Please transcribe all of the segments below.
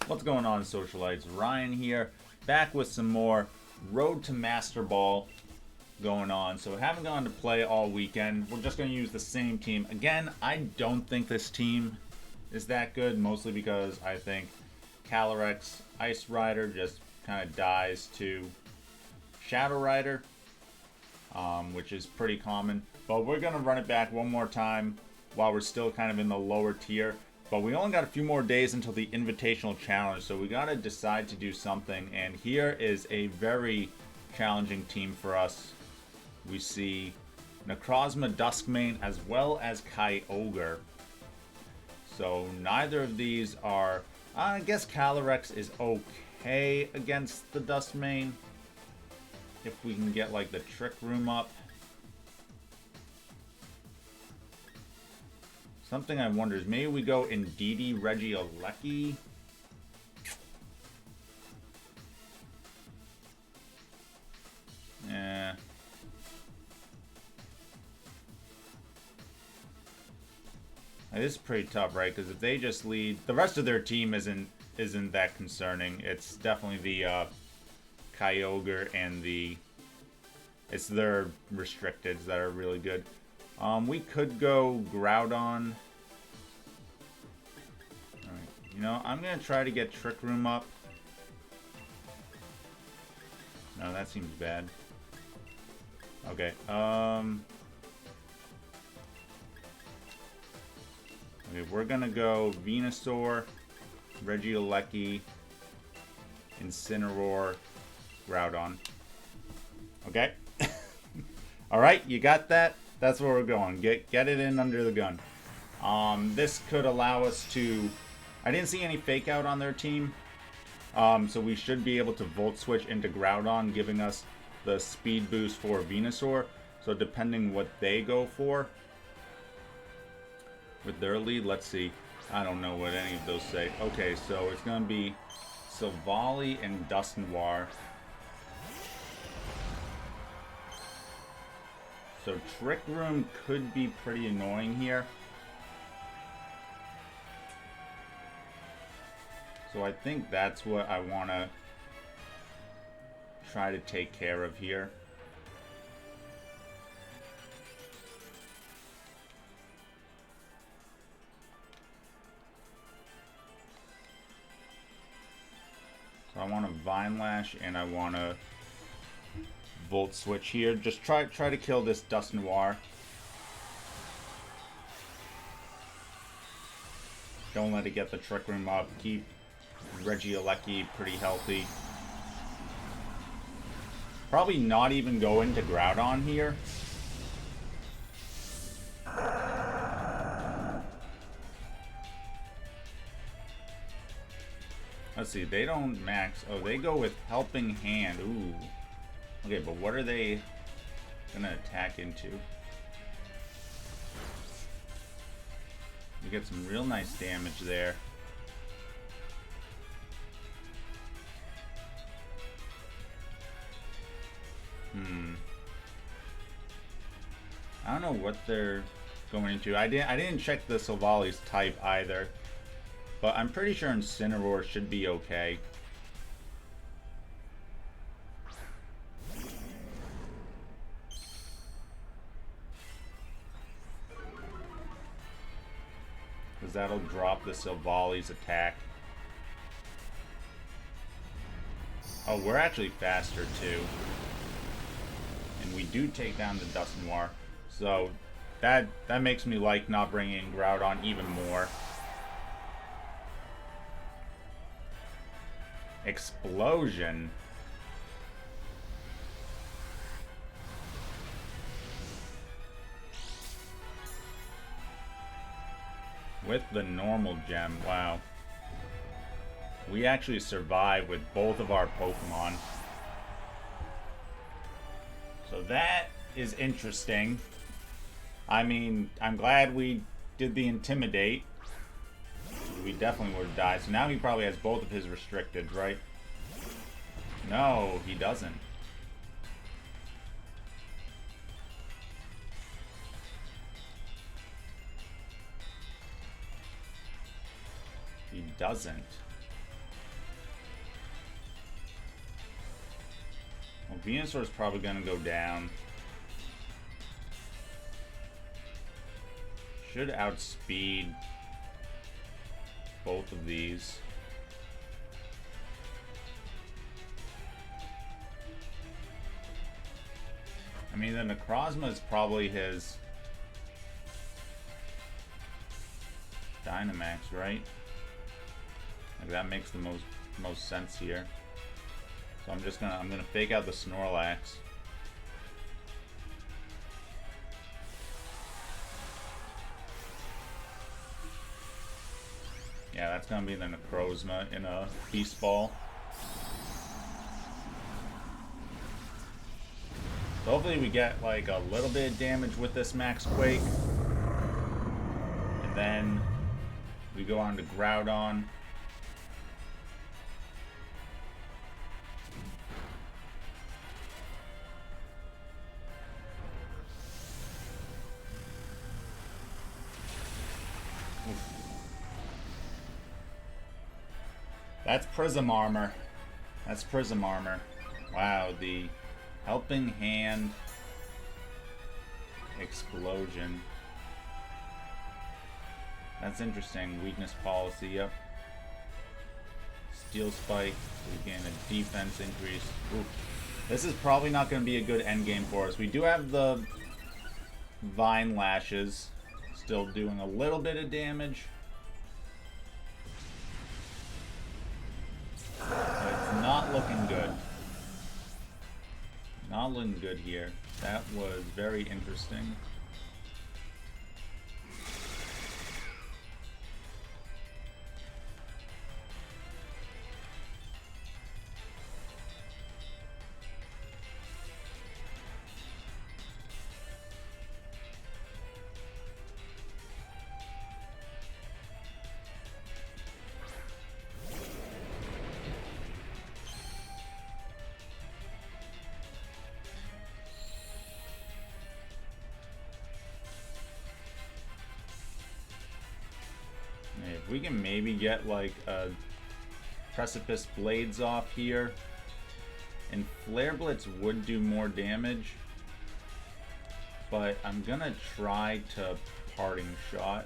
What's going on, Socialites? Ryan here, back with some more Road to Masterball going on. So we haven't gone to play all weekend. We're just going to use the same team. Again, I don't think this team is that good, mostly because I think Calyrex-Ice Rider just kind of dies to Shadow Rider, which is pretty common. But we're going to run it back one more time while we're still kind of in the lower tier. But we only got a few more days until the Invitational Challenge, so we got to decide to do something. And here is a very challenging team for us. We see Necrozma Duskmane as well as Kyogre. So neither of these are... I guess Calyrex is okay against the Duskmane. If we can get like the Trick Room up. Something I wonder is maybe we go Indeedee Regieleki. Yeah. This is pretty tough, right? Because if they just lead, the rest of their team isn't that concerning. It's definitely the Kyogre and it's their restricteds that are really good. We could go Groudon. Alright, you know, I'm gonna try to get Trick Room up. No, that seems bad. Okay, okay, we're gonna go Venusaur, Regieleki, Incineroar, Groudon. Okay. Alright, you got that? That's where we're going. Get it in under the gun. This could allow us to... I didn't see any fake out on their team. So we should be able to Volt Switch into Groudon, giving us the speed boost for Venusaur. So depending what they go for with their lead, let's see. I don't know what any of those say. Okay, so it's going to be Silvally and Dusknoir. So Trick Room could be pretty annoying here. So I think that's what I want to try to take care of here. So I want to Vine Lash and I want to Volt Switch here. Just try to kill this Dusknoir. Don't let it get the Trick Room up. Keep Regieleki pretty healthy. Probably not even go into Groudon here. Let's see, they don't max. Oh, they go with Helping Hand. Ooh. Okay, but what are they gonna attack into? We get some real nice damage there. I don't know what they're going into. I didn't check the Silvally's type either, but I'm pretty sure Incineroar should be okay. Because that'll drop the Silvally's attack. Oh, we're actually faster too. And we do take down the Dusknoir. So that makes me like not bringing in Groudon even more. Explosion. With the normal gem, wow. We actually survived with both of our Pokemon. So that is interesting. I mean, I'm glad we did the Intimidate. We definitely would have died. So now he probably has both of his restricted, right? No, he doesn't. He doesn't. Well, Venusaur's probably gonna go down. Should outspeed both of these. I mean, the Necrozma is probably his Dynamax, right? Like, that makes the most sense here. So I'm gonna fake out the Snorlax. Yeah, that's gonna be the Necrozma in a Beast Ball. So hopefully we get like a little bit of damage with this Max Quake. And then we go on to Groudon. That's Prism Armor. That's Prism Armor. Wow, the Helping Hand Explosion. That's interesting. Weakness policy, yep. Steel Spike, so we gain a defense increase. Oof. This is probably not going to be a good endgame for us. We do have the Vine Lashes still doing a little bit of damage. But it's not looking good. Not looking good here. That was very interesting. If we can maybe get like a Precipice Blades off here, and Flare Blitz would do more damage, but I'm gonna try to Parting Shot.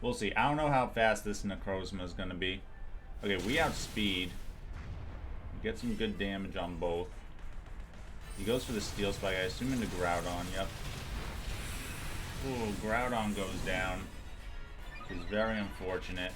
We'll see. I don't know how fast this Necrozma is gonna be. Okay, we outspeed. Get some good damage on both. He goes for the Steel Spike, I assume into Groudon, yep. Ooh, Groudon goes down. Which is very unfortunate.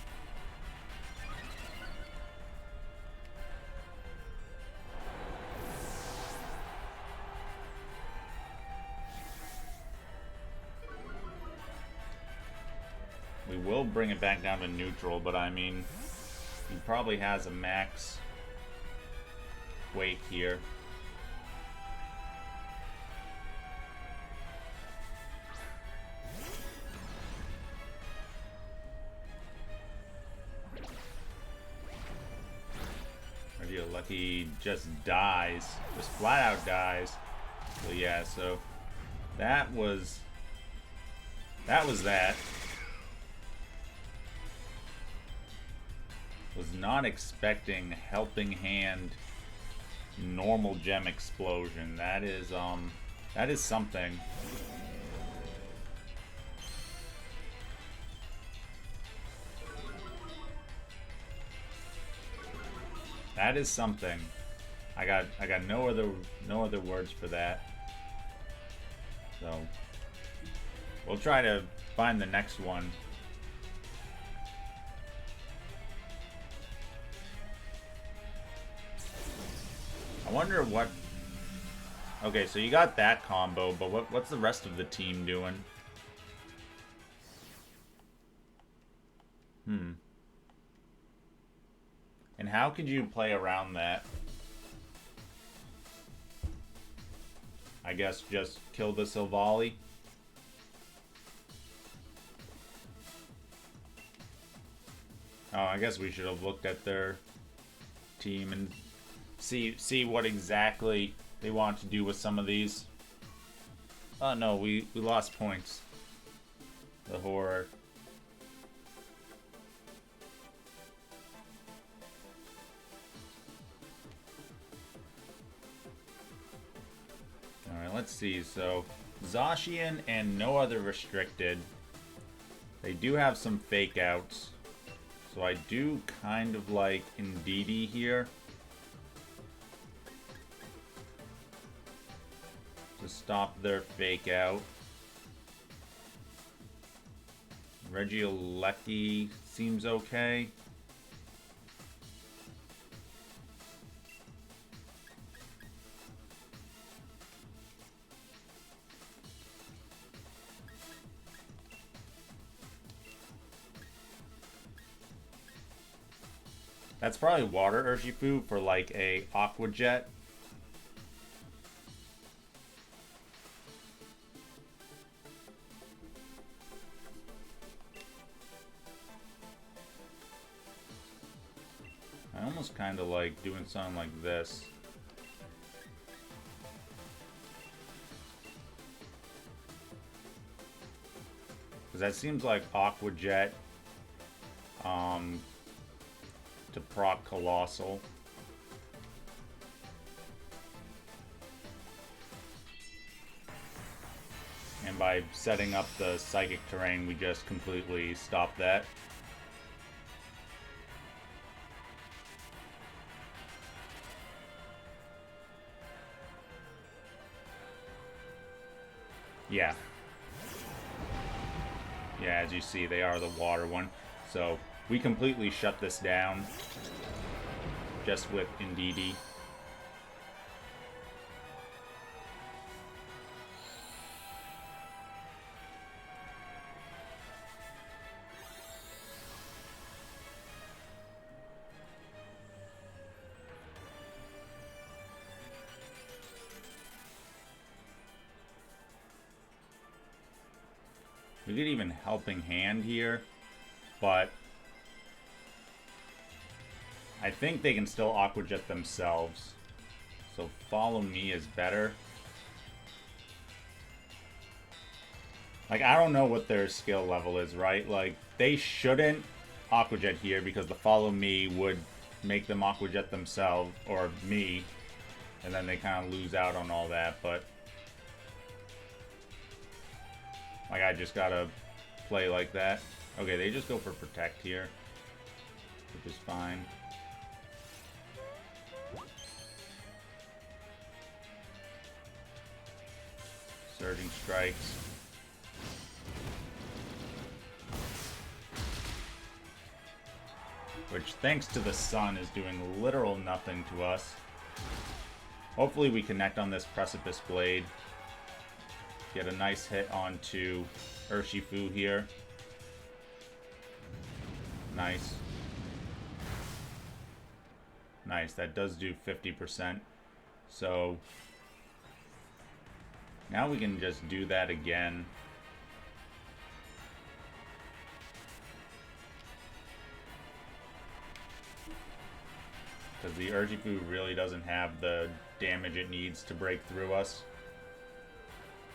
We will bring it back down to neutral, but I mean, he probably has a max Quake here. Lucky just dies, just flat out dies. So yeah, so that was that. Was not expecting Helping Hand normal gem explosion. That is something. That is something. I got no other words for that. So we'll try to find the next one. I wonder what. Okay, so you got that combo, but what's the rest of the team doing? And how could you play around that? I guess just kill the Silvally. Oh, I guess we should have looked at their team and see what exactly they want to do with some of these. Oh no, we lost points. The horror. see. So Zacian and no other restricted. They do have some fake outs. So I do kind of like Indeedee here. To stop their fake out. Regieleki seems okay. That's probably Water Urshifu for like a Aqua Jet. I almost kind of like doing something like this. Because that seems like Aqua Jet to proc Colossal. And by setting up the Psychic Terrain, we just completely stop that. Yeah. Yeah, as you see, they are the water one. So we completely shut this down just with Indeedee. We could even Helping Hand here, but I think they can still Aqua Jet themselves. So Follow Me is better. Like, I don't know what their skill level is, right? Like, they shouldn't Aqua Jet here because the Follow Me would make them Aqua Jet themselves, or me, and then they kind of lose out on all that, but like, I just gotta play like that. Okay, they just go for Protect here, which is fine. Surging Strikes. Which, thanks to the sun, is doing literal nothing to us. Hopefully we connect on this Precipice Blade. Get a nice hit onto Urshifu here. Nice. Nice, that does do 50%. So now we can just do that again. Because the Urshifu really doesn't have the damage it needs to break through us.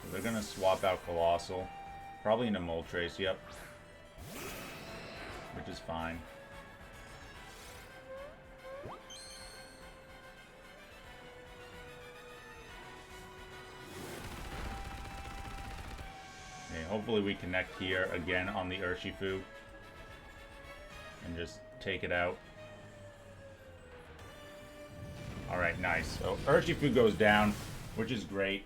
So they're going to swap out Colossal. Probably into Moltres, yep. Which is fine. Okay, hopefully we connect here again on the Urshifu. And just take it out. Alright, nice. So Urshifu goes down, which is great.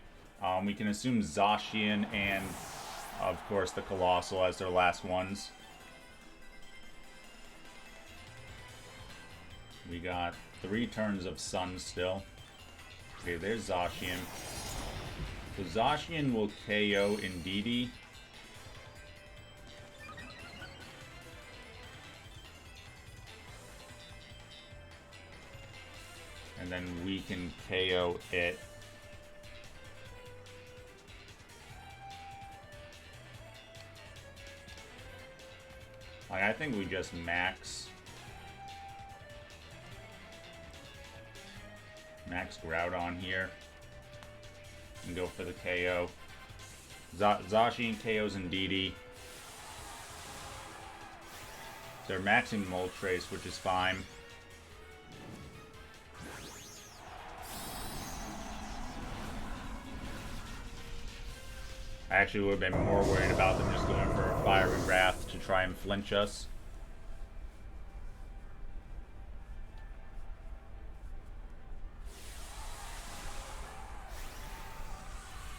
We can assume Zacian and, of course, the Colossal as their last ones. We got 3 turns of Sun still. Okay, there's Zacian. So Zacian will KO Indeedee. And then we can KO it. Like, I think we just max Groudon here and go for the KO. Zacian KOs Indeedee. They're maxing Moltres, which is fine. actually would have been more worried about them just going for a Fiery Wrath to try and flinch us.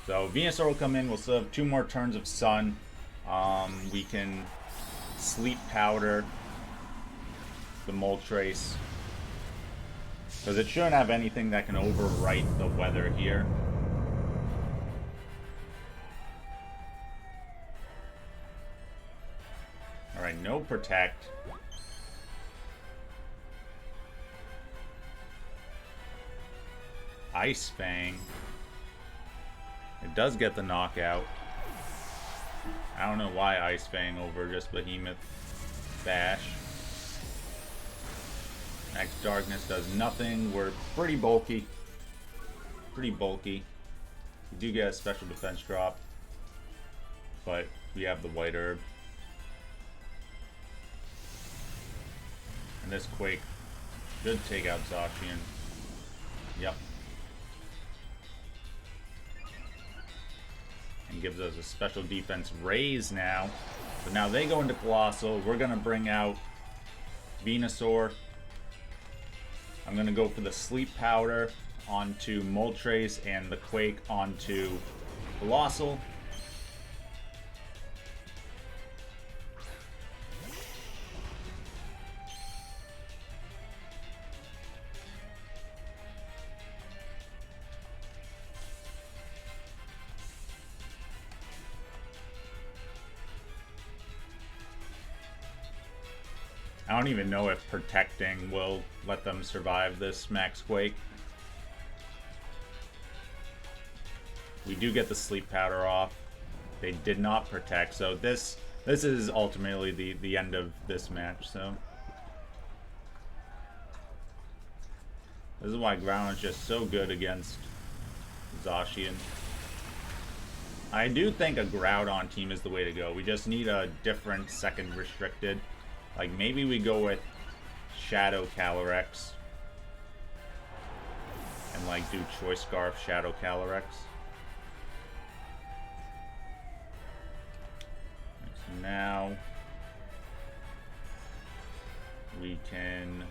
So Venusaur will come in. We'll still have 2 more turns of Sun. We can Sleep Powder the Moltres, because it shouldn't have anything that can overwrite the weather here. Alright, no Protect. Ice Fang. It does get the knockout. I don't know why Ice Fang over just Behemoth Bash. Max Darkness does nothing. We're pretty bulky. Pretty bulky. We do get a special defense drop, but we have the White Herb. And this Quake should take out Zacian. Yep. And gives us a special defense raise now. So now they go into Colossal. We're going to bring out Venusaur. I'm going to go for the Sleep Powder onto Moltres and the Quake onto Colossal. I don't even know if protecting will let them survive this Max Quake. We do get the Sleep Powder off. They did not protect, so this is ultimately the end of this match. So this is why Groudon is just so good against Zacian. I do think a Groudon team is the way to go. We just need a different second restricted. Like, maybe we go with Shadow Calyrex. And, like, do Choice Scarf Shadow Calyrex. So now we can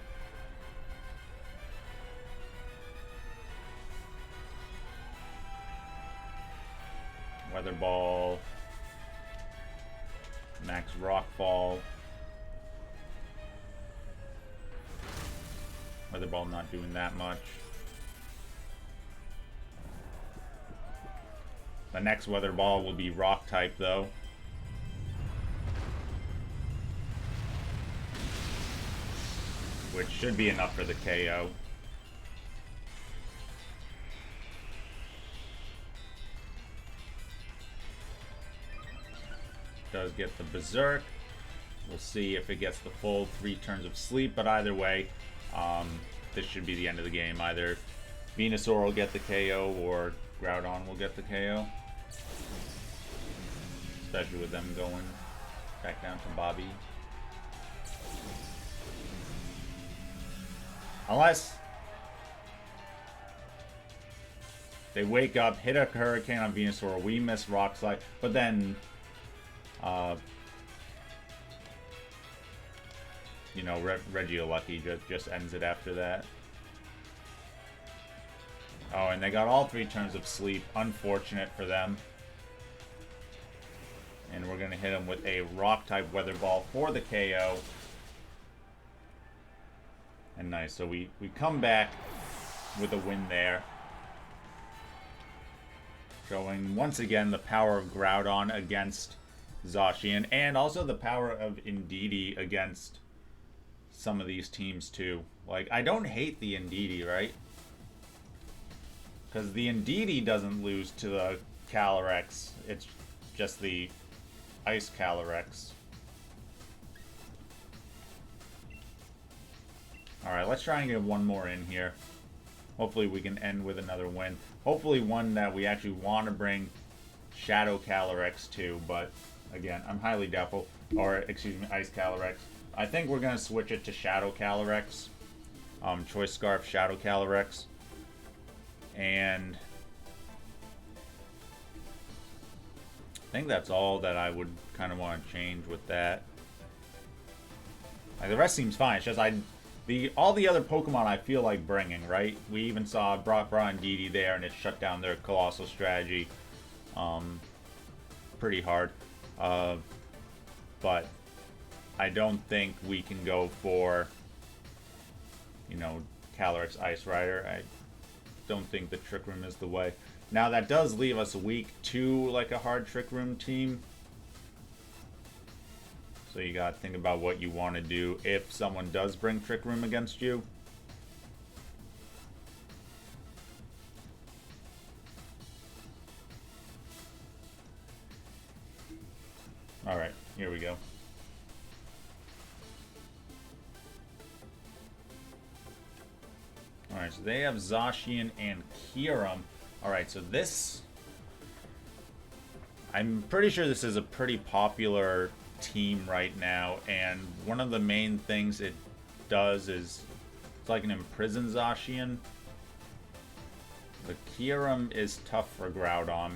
Weather Ball, Max Rockfall. Weather Ball not doing that much. The next Weather Ball will be Rock type though. Which should be enough for the KO. Does get the Berserk. We'll see if it gets the full 3 turns of sleep, but either way, this should be the end of the game. Either Venusaur will get the KO or Groudon will get the KO. Especially with them going back down to Bobby. Unless they wake up, hit a Hurricane on Venusaur, we miss Rock Slide, but then you know, Regieleki just ends it after that. Oh, and they got all 3 turns of sleep. Unfortunate for them. And we're going to hit them with a Rock-type Weather Ball for the KO. And nice. So we come back with a win there. Showing, once again, the power of Groudon against Zacian. And also the power of Indeedee against some of these teams too. Like, I don't hate the Indeedee, right? Because the Indeedee doesn't lose to the Calyrex. It's just the Ice Calyrex. Alright, let's try and get one more in here. Hopefully we can end with another win. Hopefully one that we actually want to bring Shadow Calyrex to, but again, I'm highly doubtful. Or, excuse me, Ice Calyrex. I think we're going to switch it to Shadow Calyrex. Choice Scarf Shadow Calyrex. And I think that's all that I would kind of want to change with that. Like, the rest seems fine. It's just all the other Pokemon I feel like bringing, right? We even saw Brock and Didi there, and it shut down their Colossal strategy pretty hard. But I don't think we can go for, you know, Calyrex-Ice Rider. I don't think the Trick Room is the way. Now, that does leave us weak to, like, a hard Trick Room team. So you gotta think about what you want to do if someone does bring Trick Room against you. Alright, here we go. Alright, so they have Zacian and Kyurem. Alright, so this... I'm pretty sure this is a pretty popular team right now, and one of the main things it does is it's like an imprisoned Zacian. The Kyurem is tough for Groudon.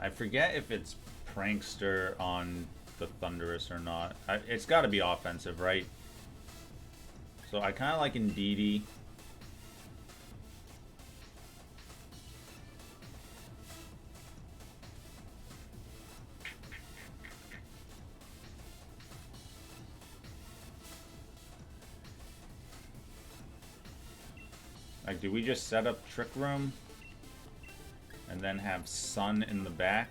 I forget if it's Prankster on the Thundurus or not. It's got to be offensive, right? So I kind of like Indeedee. Like, do we just set up Trick Room and then have Sun in the back?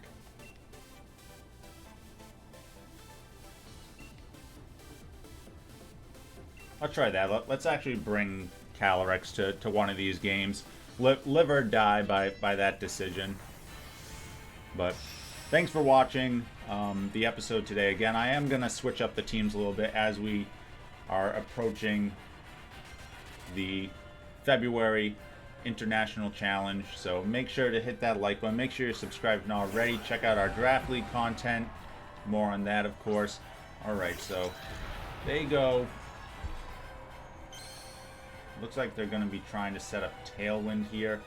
I'll try that. Let's actually bring Calyrex to one of these games. Live or die by that decision. But thanks for watching the episode today. Again, I am going to switch up the teams a little bit as we are approaching the February International Challenge. So make sure to hit that like button. Make sure you're subscribed if not already. Check out our Draft League content. More on that, of course. Alright, so they go. Looks like they're going to be trying to set up Tailwind here.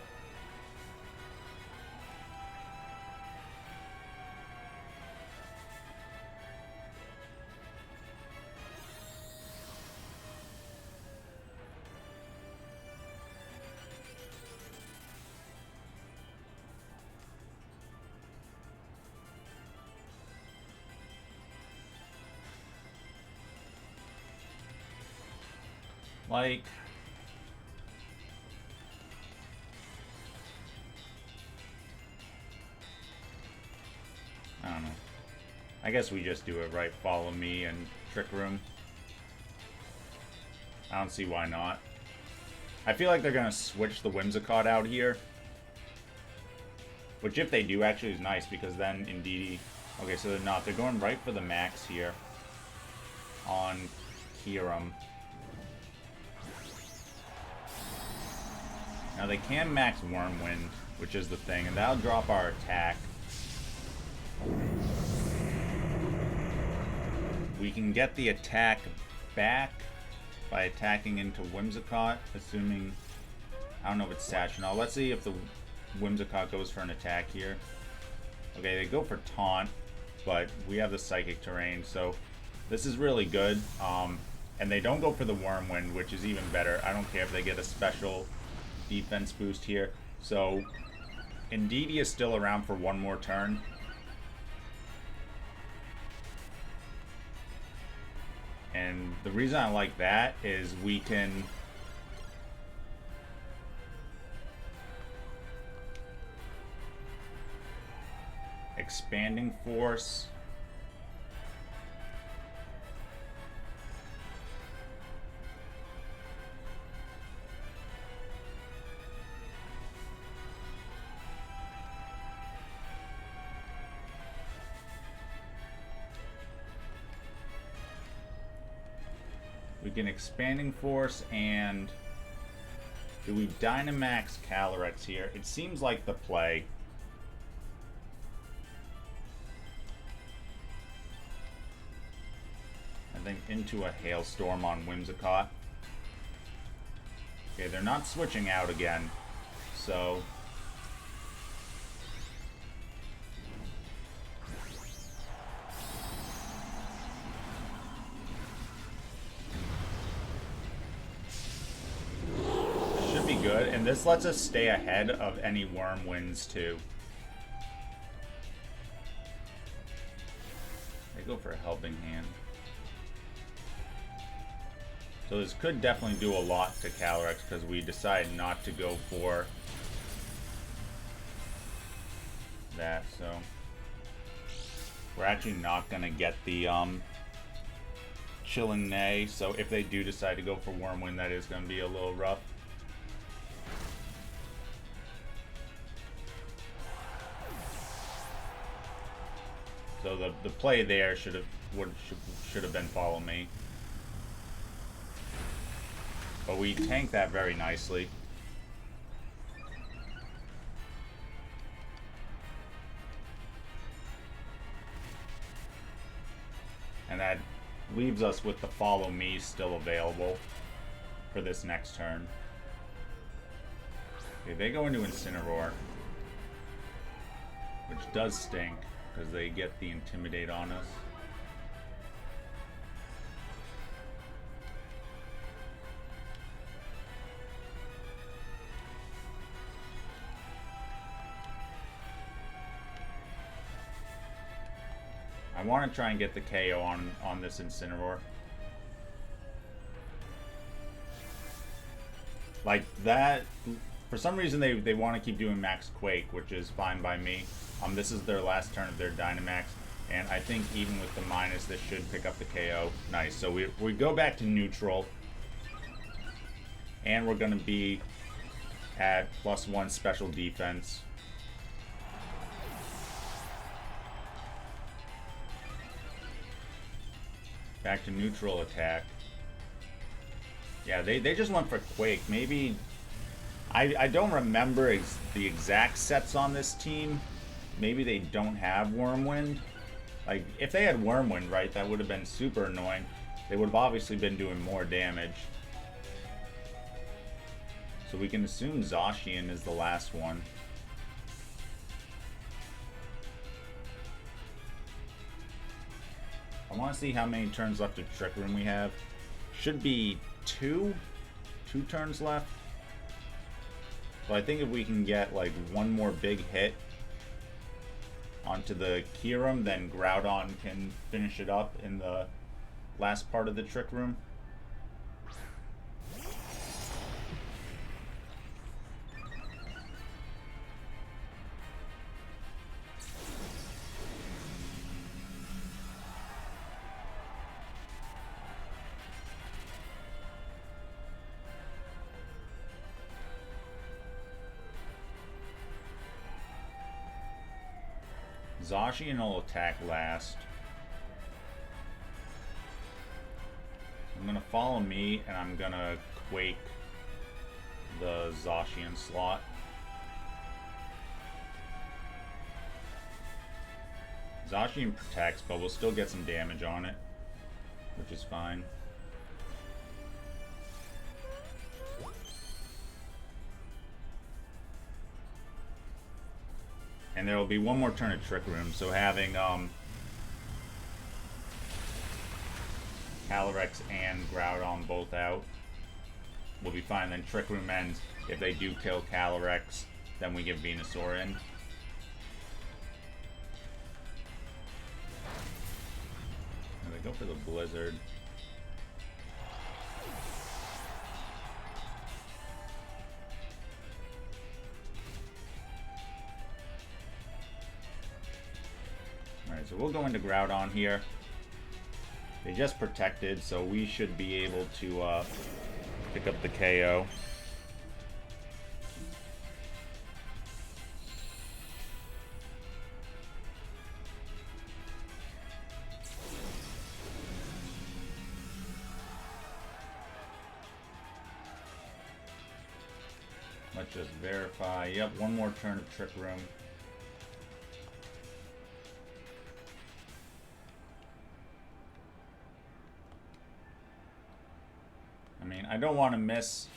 Like, I don't know. I guess we just do it right. Follow me and Trick Room. I don't see why not. I feel like they're going to switch the Whimsicott out here. Which, if they do, actually is nice, because then Indeedee... Okay, so they're not. They're going right for the max here on Kyurem. Now they can max Wormwind, which is the thing, and that'll drop our attack. We can get the attack back by attacking into Whimsicott, assuming... I don't know if it's Sachinol. Let's see if the Whimsicott goes for an attack here. Okay, they go for Taunt, but we have the Psychic Terrain, so this is really good. And they don't go for the Wormwind, which is even better. I don't care if they get a special defense boost here. So Indeedee is still around for one more turn. And the reason I like that is we can Expanding Force. We can Expanding Force, and do we Dynamax Calyrex here? It seems like the play. I think into a Hailstorm on Whimsicott. Okay, they're not switching out again. So... should be good. And this lets us stay ahead of any Wormwinds too. They go for a Helping Hand. So this could definitely do a lot to Calyrex because we decided not to go for that. So we're actually not going to get the Chilling Neigh. So if they do decide to go for Wormwind, that is going to be a little rough. So the play there should have been Follow Me. But we tanked that very nicely. And that leaves us with the Follow Me still available for this next turn. Okay, they go into Incineroar, which does stink because they get the Intimidate on us. I want to try and get the KO on this Incineroar. Like that, for some reason they want to keep doing Max Quake, which is fine by me. This is their last turn of their Dynamax, and I think even with the minus, this should pick up the KO. Nice. So we go back to neutral, and we're going to be at +1 special defense. Back to neutral attack. Yeah, they just went for Quake. Maybe... I don't remember the exact sets on this team. Maybe they don't have Wormwind. Like, if they had Wormwind, right, that would have been super annoying. They would have obviously been doing more damage. So we can assume Zacian is the last one. I want to see how many turns left of Trick Room we have. Should be two turns left. So I think if we can get like one more big hit onto the Kyurem, then Groudon can finish it up in the last part of the Trick Room. Zacian will attack last. I'm gonna Follow Me, and I'm gonna Quake the Zacian slot. Zacian protects, but we'll still get some damage on it, which is fine. And there will be one more turn of Trick Room, so having Calyrex and Groudon both out will be fine. Then Trick Room ends. If they do kill Calyrex, then we give Venusaur in. And they go for the Blizzard. So we'll go into Groudon here. They just protected, so we should be able to pick up the KO. Let's just verify. Yep, one more turn of Trick Room. I mean, I don't want to miss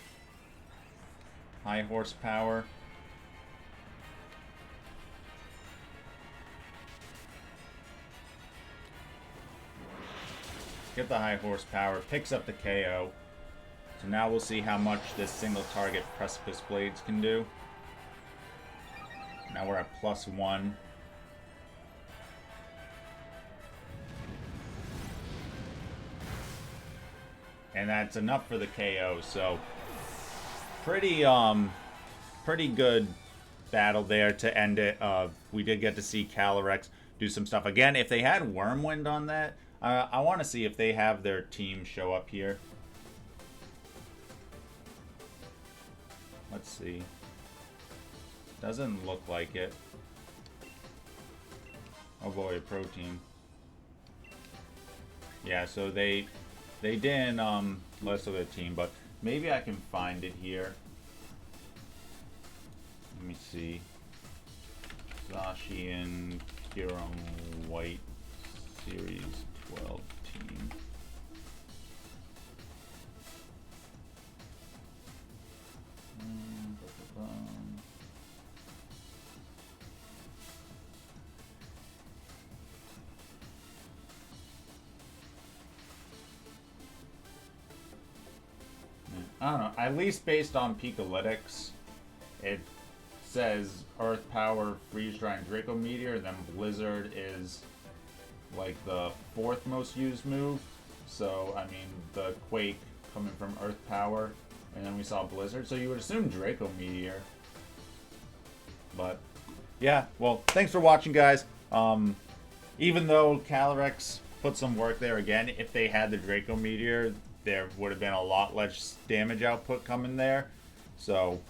high horsepower. Get the high horsepower, picks up the KO. So now we'll see how much this single target Precipice Blades can do. Now we're at +1. And that's enough for the KO, so pretty good battle there to end it. We did get to see Calyrex do some stuff. Again, if they had Wormwind on that, I want to see if they have their team show up here. Let's see. Doesn't look like it. Oh boy, a pro team. Yeah, so they didn't list of their team, but maybe I can find it here. Let me see. Zashi and Kiram White Series 12 team. I don't know. At least based on Pikalytics, it says Earth Power, Freeze Dry, and Draco Meteor, and then Blizzard is like the 4th most used move. So, I mean, the Quake coming from Earth Power, and then we saw Blizzard. So you would assume Draco Meteor. But, yeah. Well, thanks for watching, guys. Even though Calyrex put some work there, again, if they had the Draco Meteor, there would have been a lot less damage output coming there. So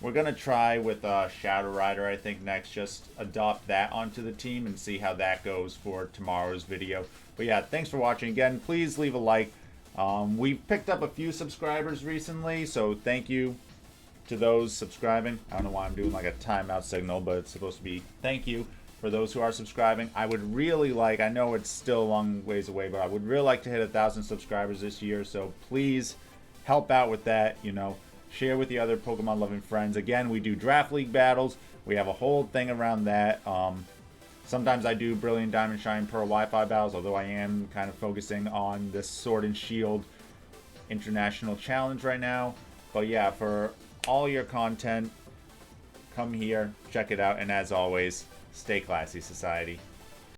we're going to try with Shadow Rider, I think, next. Just adopt that onto the team and see how that goes for tomorrow's video. But yeah, thanks for watching. Again, please leave a like. We've picked up a few subscribers recently, so thank you to those subscribing. I don't know why I'm doing like a timeout signal, but it's supposed to be thank you for those who are subscribing. I would really like, I know it's still a long ways away, but I would really like to hit 1,000 subscribers this year. So please help out with that, you know, share with the other Pokemon loving friends. Again, we do Draft League battles. We have a whole thing around that. Sometimes I do Brilliant Diamond, Shining Pearl Wi-Fi battles, although I am kind of focusing on this Sword and Shield International Challenge right now. But yeah, for all your content, come here, check it out, and as always, stay classy, society.